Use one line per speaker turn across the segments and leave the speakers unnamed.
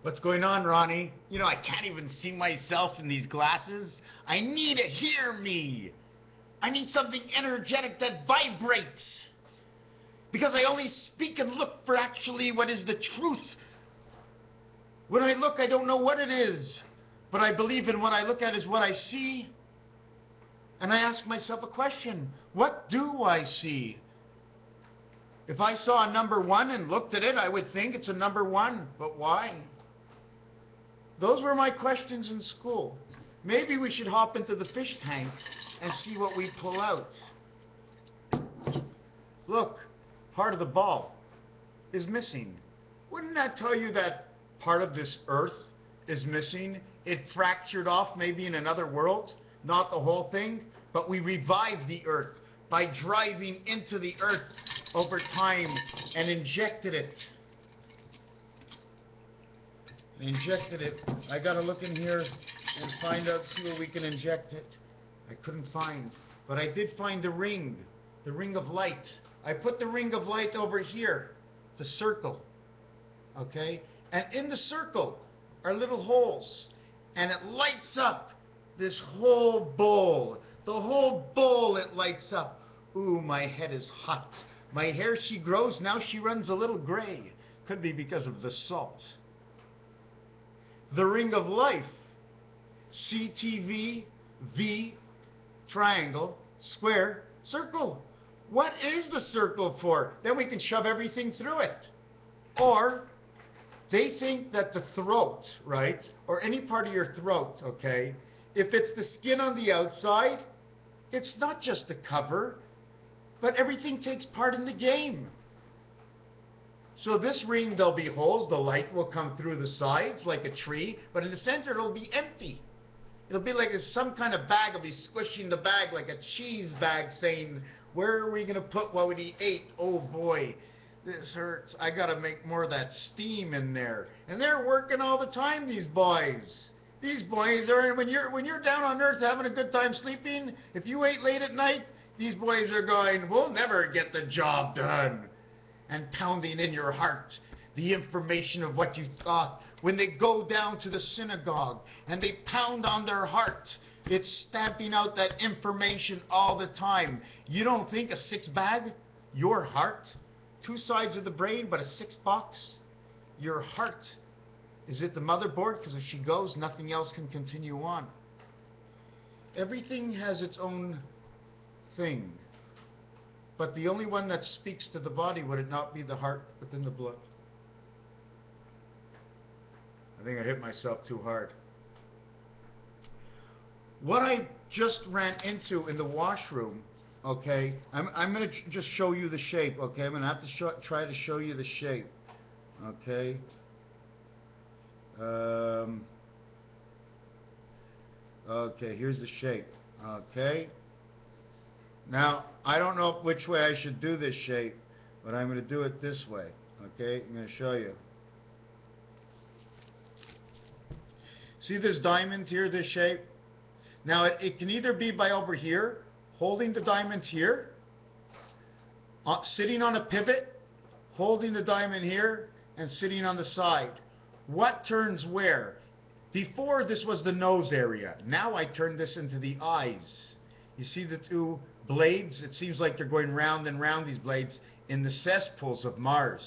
What's going on, Ronnie? You know, I can't even see myself in these glasses. I need to hear me. I need something energetic that vibrates. Because I only speak and look for actually what is the truth. When I look, I don't know what it is. But I believe in what I look at is what I see. And I ask myself a question. What do I see? If I saw a number 1 and looked at it, I would think it's a number 1. But why? Those were my questions in school. Maybe we should hop into the fish tank and see what we pull out. Look, part of the ball is missing. Wouldn't that tell you that part of this earth is missing? It fractured off maybe in another world, not the whole thing, but we revived the earth by driving into the earth over time and injected it. I gotta look in here and find out, see where we can inject it. I couldn't find, but I did find the ring of light. I put the ring of light over here, the circle, okay? And in the circle are little holes, and it lights up this whole bowl. The whole bowl it lights up. Ooh, my head is hot. My hair, she grows, now she runs a little gray. Could be because of the salt. The ring of life. CTV, V, triangle, square, circle. What is the circle for? Then we can shove everything through it. Or they think that the throat, right, or any part of your throat, okay, if it's the skin on the outside, it's not just a cover, but everything takes part in the game. So this ring, there'll be holes, the light will come through the sides like a tree, but in the center it'll be empty. It'll be like some kind of bag. It'll be squishing the bag like a cheese bag, saying, where are we going to put what we ate? Oh boy, this hurts. I got to make more of that steam in there. And they're working all the time, these boys. These boys are, when you're down on earth having a good time sleeping, if you ate late at night, these boys are going, we'll never get the job done. And pounding in your heart the information of what you thought. When they go down to the synagogue and they pound on their heart, it's stamping out that information all the time. You don't think a 6-bag, your heart, 2 sides of the brain, but a 6-box, your heart is at the motherboard, because if she goes, nothing else can continue on. Everything has its own thing. But the only one that speaks to the body, would it not be the heart within the blood? I think I hit myself too hard. What I just ran into in the washroom, okay, I'm going to just show you the shape, okay? I'm going to have to try to show you the shape, okay? Okay, here's the shape, okay? Now, I don't know which way I should do this shape, but I'm going to do it this way, okay? I'm going to show you. See this diamond here, this shape? Now, it can either be by over here, holding the diamond here, sitting on a pivot, holding the diamond here, and sitting on the side. What turns where? Before, this was the nose area. Now I turn this into the eyes. You see the 2 blades? It seems like they're going round and round, these blades, in the cesspools of Mars.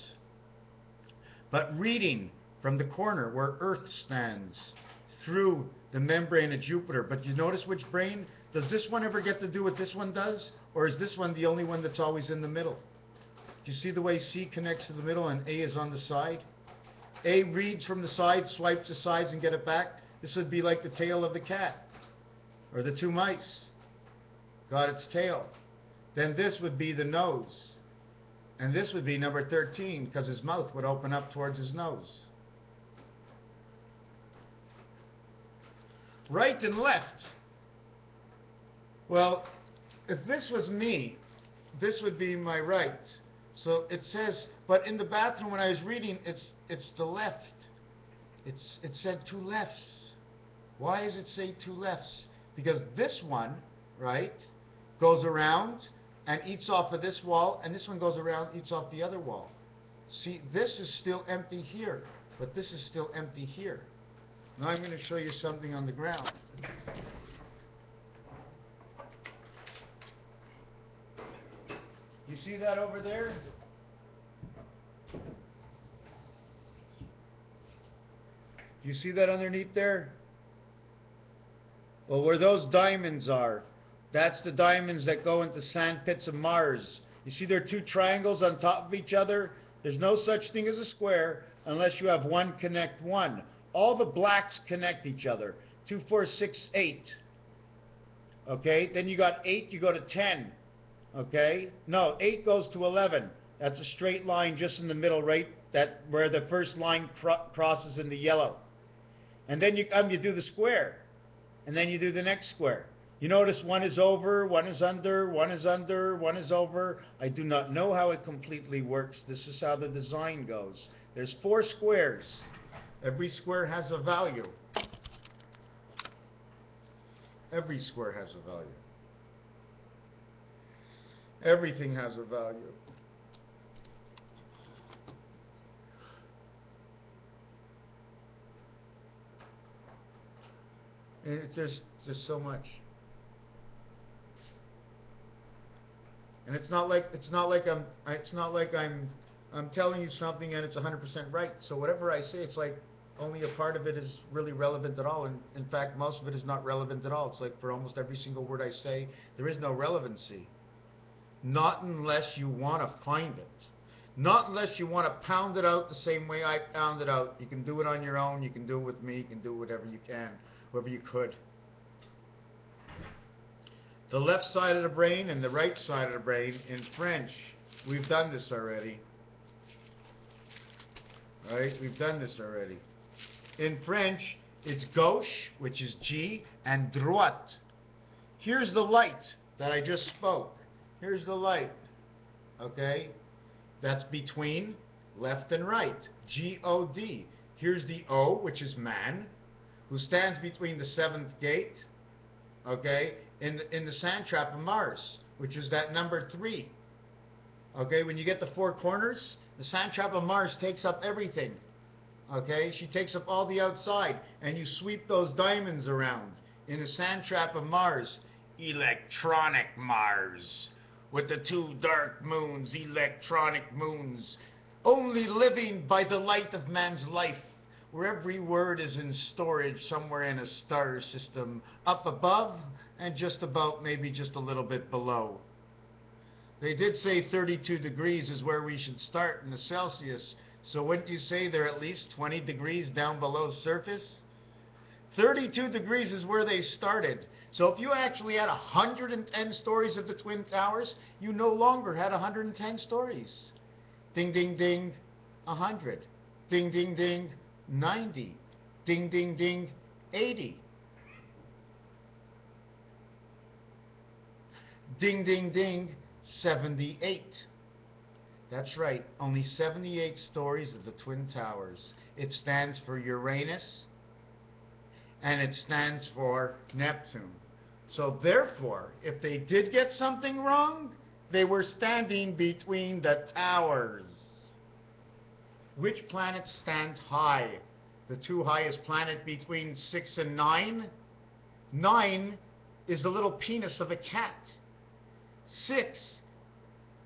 But reading from the corner where Earth stands, through the membrane of Jupiter. But you notice which brain? Does this one ever get to do what this one does? Or is this one the only one that's always in the middle? Do you see the way C connects to the middle and A is on the side? A reads from the side, swipes the sides and get it back. This would be like the tail of the cat. Or the 2 mice. Got its tail. Then this would be the nose. And this would be number 13, because his mouth would open up towards his nose. Right and left. Well, if this was me, this would be my right. So it says, but in the bathroom when I was reading, it's the left. It said 2 lefts. Why does it say 2 lefts? Because this one, right, goes around and eats off of this wall, and this one goes around, eats off the other wall. See, this is still empty here. but this is still empty here. Now I'm going to show you something on the ground. You see that over there? You see that underneath there? Well, where those diamonds are, that's the diamonds that go into sand pits of Mars. You see there are two triangles on top of each other? There's no such thing as a square unless you have one connect one. All the blacks connect each other. 2, 4, 6, 8. Okay, then you got 8, you go to 10. Okay, no, 8 goes to 11. That's a straight line just in the middle, right? That where the first line crosses in the yellow. And then you do the square. And then you do the next square. You notice one is over, one is under, one is under, one is over. I do not know how it completely works. This is how the design goes. There's 4 squares. Every square has a value. Every square has a value. Everything has a value. And there's so much. And it's not like I'm telling you something and it's 100% right. So whatever I say, it's like only a part of it is really relevant at all. And in fact, most of it is not relevant at all. It's like for almost every single word I say, there is no relevancy. Not unless you want to find it. Not unless you want to pound it out the same way I pound it out. You can do it on your own. You can do it with me. You can do it whatever you can, whoever you could. The left side of the brain and the right side of the brain in French. We've done this already. Right? We've done this already. In French, it's gauche, which is G, and droite. Here's the light that I just spoke. Here's the light. Okay? That's between left and right. G-O-D. Here's the O, which is man, who stands between the 7th gate, okay, in the sand trap of Mars, which is that number 3. Okay, when you get the 4 corners, the sand trap of Mars takes up everything. Okay, she takes up all the outside, and you sweep those diamonds around in the sand trap of Mars. Electronic Mars, with the 2 dark moons, electronic moons, only living by the light of man's life, where every word is in storage somewhere in a star system, up above and just about maybe just a little bit below. They did say 32 degrees is where we should start in the Celsius, so wouldn't you say they're at least 20 degrees down below surface? 32 degrees is where they started. So if you actually had 110 stories of the Twin Towers, you no longer had 110 stories. Ding, ding, ding, 100. Ding, ding, ding, 90. Ding, ding, ding, 80. Ding, ding, ding, 78. That's right, only 78 stories of the Twin Towers. It stands for Uranus, and it stands for Neptune. So therefore, if they did get something wrong, they were standing between the towers. Which planets stand high? The 2 highest planets between 6 and 9? 9 is the little penis of a cat. 6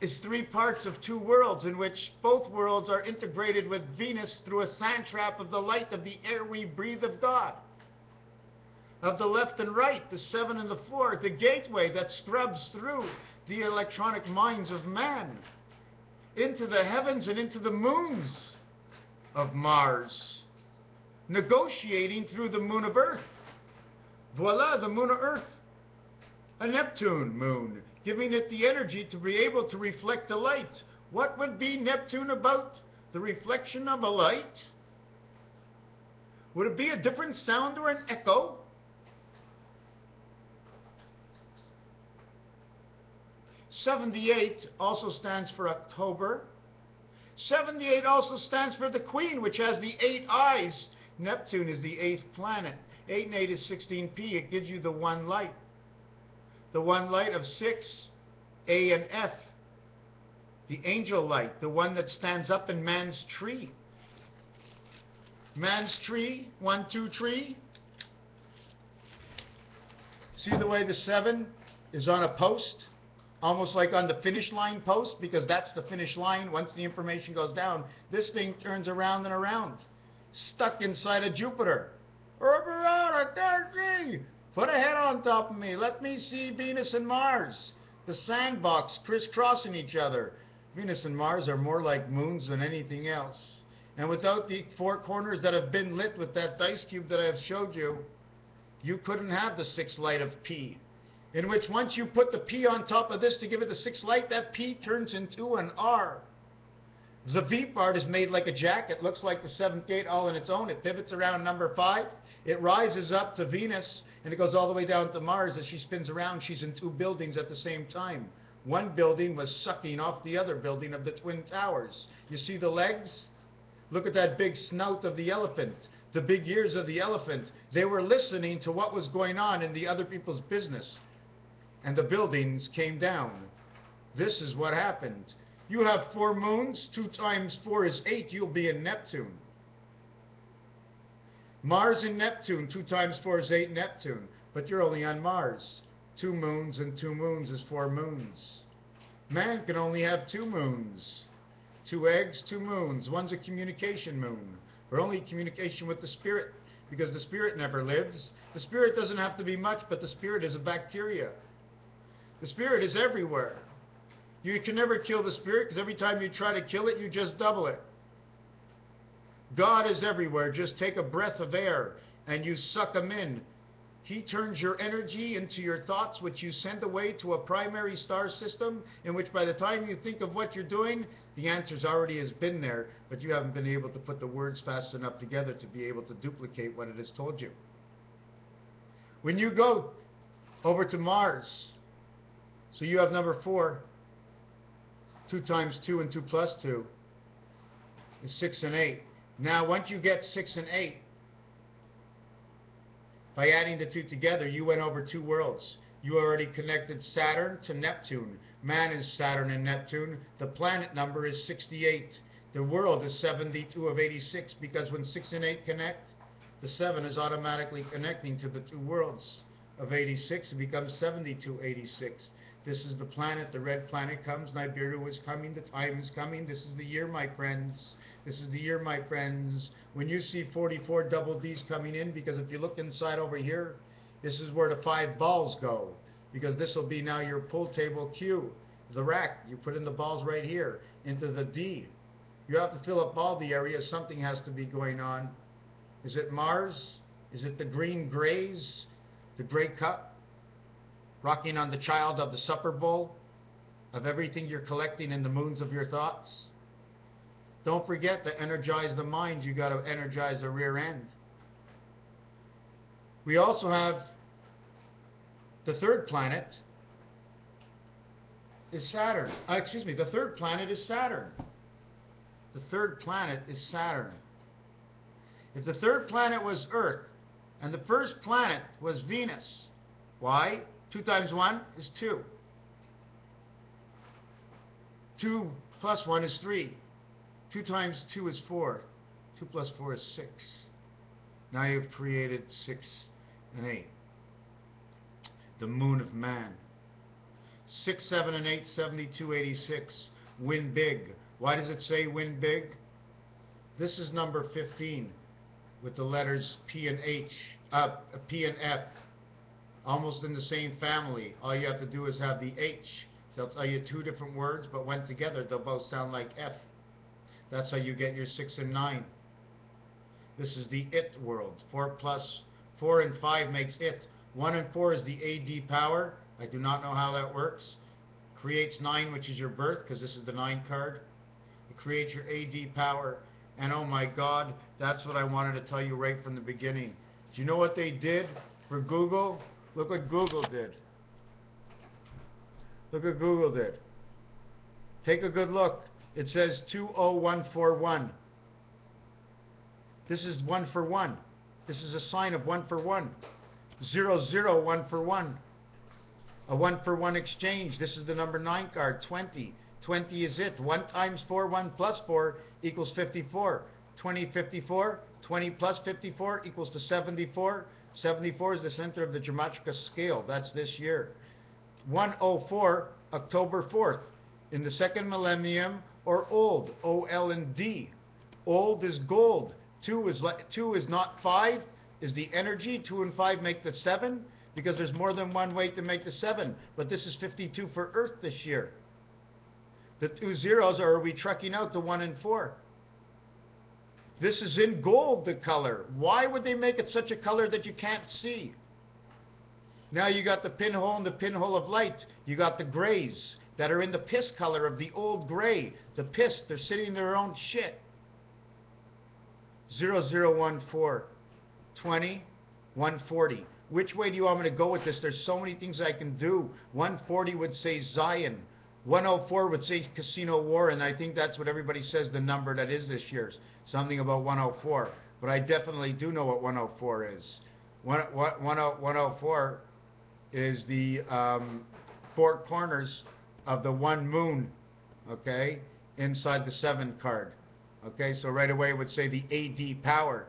is 3 parts of 2 worlds, in which both worlds are integrated with Venus through a sand trap of the light of the air we breathe of God. Of the left and right, the 7 and the 4, the gateway that scrubs through the electronic minds of man into the heavens and into the moons of Mars, negotiating through the moon of Earth. Voila, the moon of Earth, a Neptune moon, giving it the energy to be able to reflect the light. What would be Neptune about? The reflection of a light? Would it be a different sound or an echo? 78 also stands for October. 78 also stands for the Queen, which has the 8 eyes. Neptune is the 8th planet. 8 and 8 is 16p. It gives you the 1 light. The 1 light of 6, A and F. The angel light, the one that stands up in man's tree. Man's tree, 1, 2 tree. See the way the 7 is on a post? Almost like on the finish line post, because that's the finish line. Once the information goes down, this thing turns around and around. Stuck inside of Jupiter. Urb around, I can't see. Put a head on top of me. Let me see Venus and Mars. The sandbox crisscrossing each other. Venus and Mars are more like moons than anything else. And without the 4 corners that have been lit with that dice cube that I have showed you, you couldn't have the 6th light of P. In which once you put the P on top of this to give it the 6th light, that P turns into an R. The V part is made like a jacket, looks like the 7th gate all on its own. It pivots around number 5. It rises up to Venus, and it goes all the way down to Mars. As she spins around, she's in 2 buildings at the same time. One building was sucking off the other building of the Twin Towers. You see the legs? Look at that big snout of the elephant, the big ears of the elephant. They were listening to what was going on in the other people's business. And the buildings came down. This is what happened. You have 4 moons. 2 times 4 is 8. You'll be in Neptune. Mars and Neptune. 2 times 4 is 8 Neptune. But you're only on Mars. 2 moons and 2 moons is 4 moons. Man can only have 2 moons. 2 eggs, 2 moons. One's a communication moon. Or only communication with the spirit. Because the spirit never lives. The spirit doesn't have to be much, but the spirit is a bacteria. The spirit is everywhere. You can never kill the spirit, because every time you try to kill it, you just double it. God is everywhere. Just take a breath of air and you suck him in. He turns your energy into your thoughts, which you send away to a primary star system, in which by the time you think of what you're doing, the answer's already has been there, but you haven't been able to put the words fast enough together to be able to duplicate what it has told you. When you go over to Mars, so you have number 4, 2 times 2 and 2 plus 2 is 6 and 8. Now, once you get 6 and 8, by adding the 2 together, you went over 2 worlds. You already connected Saturn to Neptune. Man is Saturn and Neptune. The planet number is 68. The world is 72 of 86, because when 6 and 8 connect, the 7 is automatically connecting to the 2 worlds of 86. It becomes 7286. This is the planet. The red planet comes. Nibiru is coming. The time is coming. This is the year, my friends. This is the year, my friends. When you see 44 double Ds coming in, because if you look inside over here, this is where the 5 balls go. Because this will be now your pool table Q. The rack. You put in the balls right here into the D. You have to fill up all the areas. Something has to be going on. Is it Mars? Is it the green grays? The gray cup? Rocking on the child of the supper bowl of everything you're collecting in the moons of your thoughts. Don't forget to energize the mind. You got to energize the rear end. We also have the 3rd planet is Saturn. Excuse me, the 3rd planet is Saturn. The 3rd planet is Saturn. If the 3rd planet was Earth and the 1st planet was Venus, why? 2 times 1 is 2. 2 plus 1 is 3. 2 times 2 is 4. 2 plus 4 is 6. Now you've created 6 and 8. The moon of man. 6, 7, and 8, 72, 86. Win big. Why does it say win big? This is number 15 with the letters P and H, P and F. Almost in the same family. All you have to do is have the H. They'll tell you 2 different words, but when together they'll both sound like F. That's how you get your 6 and 9. This is the it world. 4 plus 4 and 5 makes it. 1 and 4 is the AD power. I do not know how that works. Creates 9, which is your birth, because this is the 9 card. It creates your AD power. And oh my God, that's what I wanted to tell you right from the beginning. Do you know what they did for Google? Look what Google did. Look what Google did. Take a good look. It says 20141. This is 1 for 1. This is a sign of 1 for 1. 00, 1 for 1. A 1 for 1 exchange. This is the number 9 card, 20. 20 is it. 1 times 4, 1 plus 4 equals 54. 20, 54. 20 plus 54 equals to 74. 74 is the center of the gematria scale. That's this year. 104, October 4th, in the second millennium, or old, O-L and D. Old is gold. 2 is not 5, is the energy. 2 and 5 make the 7, because there's more than one way to make the 7. But this is 52 for Earth this year. The 2 zeros are we trucking out the 1 and 4? This is in gold, the color. Why would they make it such a color that you can't see? Now you got the pinhole and the pinhole of light. You got the grays that are in the piss color of the old gray. The piss, they're sitting in their own shit. 0014, 20, 140. Which way do you want me to go with this? There's so many things I can do. 140 would say Zion. 104 would say Casino War, and I think that's what everybody says the number that is this year's. Something about 104. But I definitely do know what 104 is. 104 is the 4 corners of the 1 moon, okay, inside the 7 card. Okay, so right away it would say the AD power.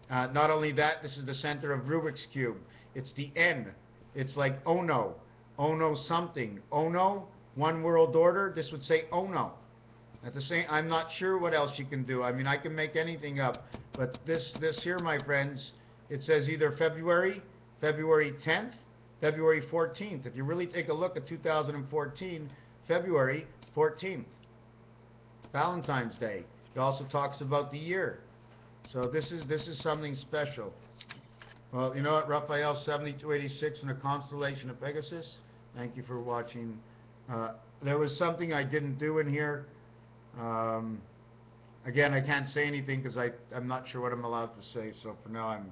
Not only that, this is the center of Rubik's Cube. It's the N. It's like Ono. Ono something. Ono, one world order. This would say Ono. At the same, I'm not sure what else you can do. I mean, I can make anything up. But this here, my friends, it says either February 10th, February 14th. If you really take a look at 2014, February 14th. Valentine's Day. It also talks about the year. So this is something special. Well, you know what, Raphael 7286 in the constellation of Pegasus. Thank you for watching. There was something I didn't do in here. Again, I can't say anything because I'm not sure what I'm allowed to say. So for now, I'm